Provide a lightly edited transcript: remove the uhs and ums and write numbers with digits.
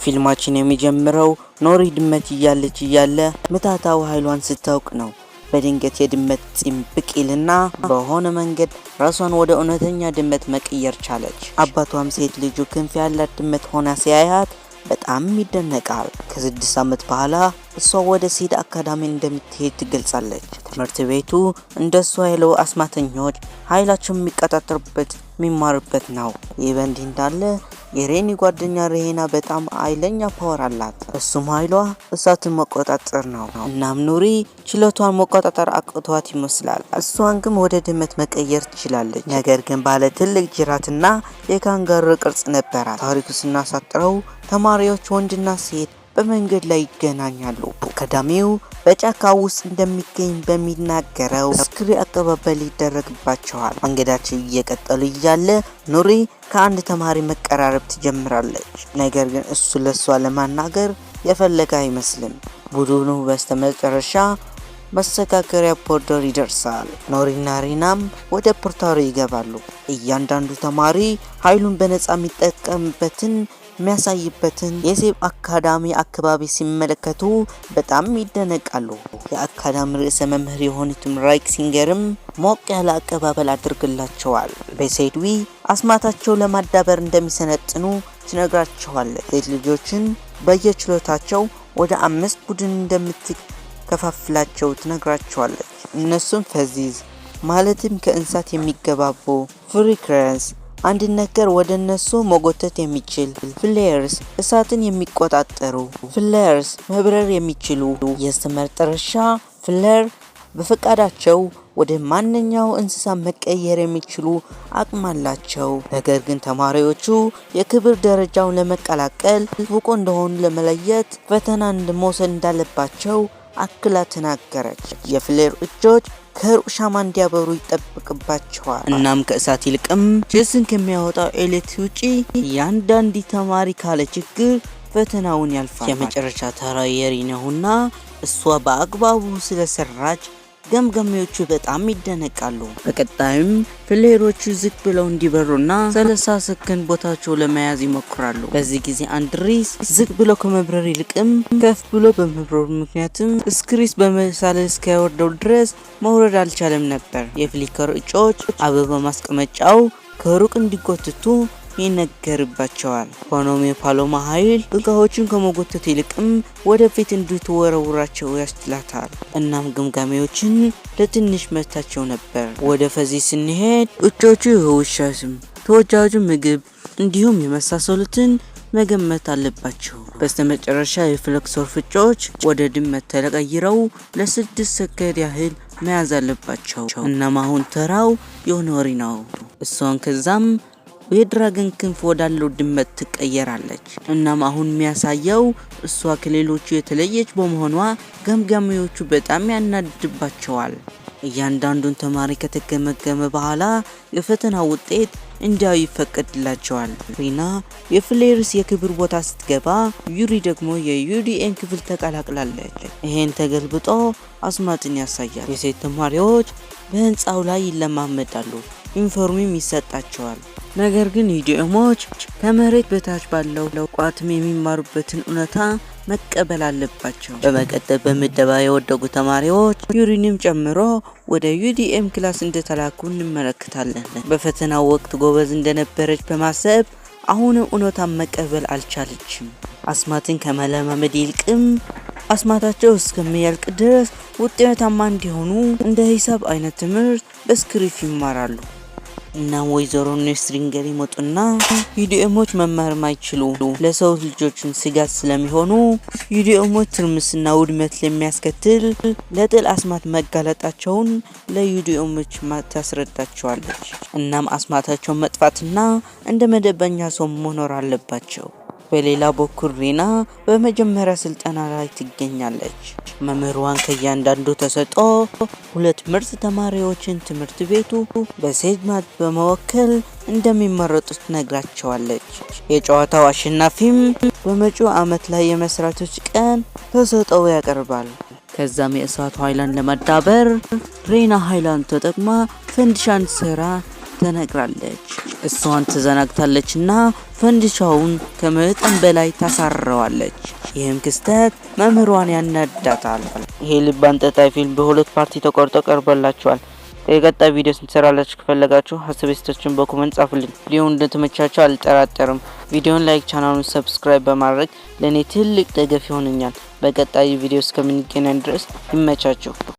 ፊልማችን የሚጀምረው ኖሪ ድመት እያለ ምታታው ኃይሏን ስታውቅ ነው። በድንገት የድመት ጺም ብቅ ይልና በሆነ መንገድ ራሷን ወደ እውነተኛ ድመት መቀየር ቻለች። አባቷም ሴት ልጁ ክንፍ ያላት ድመት ሆና ሲያያት በጣም ይደነቃል። ከ6 ዓመት በኋላ እሷ ወደ ሲድ አካዳሚ እንደምትሄድ ትገልጻለች። ትምህርት ቤቱ እንደሷ ያለው አስማተኞች ኃይላቸውን የሚቆጣጠሩበት የሚማሩበት ነው። ይህ በእንዲህ እንዳለ የሬኒ ጓደኛ ሬና በጣም ኃይለኛ ፓወር አላት። እሱም ኃይሏ እሳትን መቆጣጠር ነው። እናም ኑሪ ችሎቷን መቆጣጠር አቅቷት ይመስላል። እሷን ግን ወደ ድመት መቀየር ትችላለች። ነገር ግን ባለ ትልቅ ጅራትና የካንጋሮ ቅርጽ ነበራት። ታሪኩ ስናሳጥረው ተማሪዎች ወንድና ሴት በመንገድ ላይ ይገናኛሉ። አካዳሚው በጫካ ውስጥ እንደሚገኝ በሚናገረው ስክሪ አቀባበል ይደረግባቸዋል። መንገዳቸው እየቀጠሉ እያለ ኑሪ ከአንድ ተማሪ መቀራረብ ትጀምራለች። ነገር ግን እሱ ለሷ ለማናገር የፈለገ አይመስልም። ቡድኑ በስተመጨረሻ መሰጋገሪያ ፖርተር ይደርሳል። ኖሪና ሪናም ወደ ፖርተሩ ይገባሉ። እያንዳንዱ ተማሪ ኃይሉን በነፃ የሚጠቀምበትን የሚያሳይበትን የሴብ አካዳሚ አካባቢ ሲመለከቱ በጣም ይደነቃሉ። የአካዳሚ ርዕሰ መምህር የሆኑትም ራይክ ሲንገርም ሞቅ ያለ አቀባበል አድርግላቸዋል። በሴድዊ አስማታቸው ለማዳበር እንደሚሰነጥኑ ትነግራቸዋለች። ሴት ልጆችን በየችሎታቸው ወደ 5 ቡድን እንደምትከፋፍላቸው ትነግራቸዋለች። እነሱም ፈዚዝ ማለትም ከእንስሳት የሚገባቡ፣ ፍሪክረንስ አንድ ነገር ወደ እነሱ መጎተት የሚችል፣ ፍሌርስ እሳትን የሚቆጣጠሩ፣ ፍሌርስ መብረር የሚችሉ፣ የስተመጨረሻ ፍሌር በፈቃዳቸው ወደ ማንኛው እንስሳ መቀየር የሚችሉ አቅም አላቸው። ነገር ግን ተማሪዎቹ የክብር ደረጃውን ለመቀላቀል ብቁ እንደሆኑ ለመለየት ፈተና መውሰድ እንዳለባቸው አክላ ተናገረች። የፍሌር እጆች ከሩቅ ሻማ እንዲያበሩ ይጠበቅባቸዋል። እናም ከእሳት ይልቅም ጭስን ከሚያወጣው ኤሌክትሪክ ውጪ ያንዳንድ ተማሪ ካለ ችግር ፈተናውን ያልፋል። የመጨረሻ ተራ የሪናውና እሷ በአግባቡ ስለሰራች ገምገሚዎቹ በጣም ይደነቃሉ። በቀጣይም ፍሌሮቹ ዝቅ ብለው እንዲበሩና 30 ሰከንድ ቦታቸው ለመያዝ ይሞክራሉ። በዚህ ጊዜ አንድሪስ ዝቅ ብሎ ከመብረር ይልቅም ከፍ ብሎ በመብረሩ ምክንያትም ስክሪስ በመሳለል እስኪያወርደው ድረስ መውረድ አልቻለም ነበር። የፍሊከር እጮች አበባ ማስቀመጫው ከሩቅ እንዲጎትቱ ይነገርባቸዋል። ሆኖም የፓሎማ ኃይል እቃዎችን ከመጎተት ይልቅም ወደፊት እንድትወረውራቸው ያስችላታል። እናም ግምጋሚዎችን ለትንሽ መታቸው ነበር። ወደ ፈዚህ ስንሄድ እጮቹ የውሻ ስም፣ ተወዳጁ ምግብ እንዲሁም የመሳሰሉትን መገመት አለባቸው። በስተመጨረሻ የፍለክሶር ፍጮች ወደ ድመት ተቀይረው ለ6 ሰከንድ ያህል መያዝ አለባቸው። እናም አሁን ተራው የኖሪ ነው። እሷን ከዛም የድራገን ክንፍ ወዳለው ድመት ትቀየራለች። እናም አሁን የሚያሳየው እሷ ከሌሎቹ የተለየች በመሆኗ ገምጋሚዎቹ በጣም ያናድባቸዋል። እያንዳንዱን ተማሪ ከተገመገመ በኋላ የፈተና ውጤት እንዲያው ይፈቀድላቸዋል። ሪና የፍሌርስ የክብር ቦታ ስትገባ፣ ዩሪ ደግሞ የዩዲኤን ክፍል ተቀላቅላለች። ይሄን ተገልብጦ አስማትን ያሳያል። የሴት ተማሪዎች በህንፃው ላይ ይለማመዳሉ፣ ዩኒፎርምም ይሰጣቸዋል። ነገር ግን ዩዲኤሞች ከመሬት በታች ባለው ቋትም የሚማሩበትን እውነታ መቀበል አለባቸው። በመቀጠል በምደባ የወደቁ ተማሪዎች ዩሪንም ጨምሮ ወደ ዩዲኤም ክላስ እንደተላኩ እንመለከታለን። በፈተናው ወቅት ጎበዝ እንደነበረች በማሰብ አሁንም እውነታን መቀበል አልቻለችም። አስማትን ከመለማመድ ይልቅም አስማታቸው እስከሚያልቅ ድረስ ውጤታማ እንዲሆኑ እንደ ሂሳብ አይነት ትምህርት በስክሪፕት ይማራሉ። እናም ወይዘሮ ኔስትሪንገር ይመጡና ዩዲኤሞች መማር ማይችሉ ለሰው ልጆችን ስጋት ስለሚሆኑ ዩዲኤሞች ትርምስና ውድመት ለሚያስከትል ለጥል አስማት መጋለጣቸውን ለዩዲኤሞች ታስረዳቸዋለች። እናም አስማታቸውን መጥፋትና እንደ መደበኛ ሰው መኖር አለባቸው። በሌላ በኩል ሪና በመጀመሪያ ስልጠና ላይ ትገኛለች። መምህሯን ከእያንዳንዱ ተሰጥኦ 2 ምርጥ ተማሪዎችን ትምህርት ቤቱ በሴግማት በመወከል እንደሚመረጡት ትነግራቸዋለች። የጨዋታው አሸናፊም በመጪው ዓመት ላይ የመስራቶች ቀን ተሰጥኦ ያቀርባል። ከዛም የእሳቱ ኃይላን ለማዳበር ሪና ኃይላን ተጠቅማ ፈንዲሻን ስራ ተነግራለች። እሷን ተዘናግታለችና ፈንዲሻውን ከመጠን በላይ ታሳረዋለች። ይህም ክስተት መምህሯን ያናዳታል። ይሄ ልብ አንጠልጣይ ፊልም በሁለት ፓርቲ ተቆርጦ ቀርቦላችኋል። የቀጣይ ቪዲዮ እንሰራላችሁ ከፈለጋችሁ ሀሳባችሁን በኮሜንት ጻፉልኝ። ቪዲዮ እንደተመቻችሁ አልጠራጠርም። ቪዲዮን ላይክ፣ ቻናሉን ሰብስክራይብ በማድረግ ለኔ ትልቅ ደገፍ ይሆንኛል። በቀጣይ ቪዲዮ እስከምንገናኝ ድረስ ይመቻችሁ።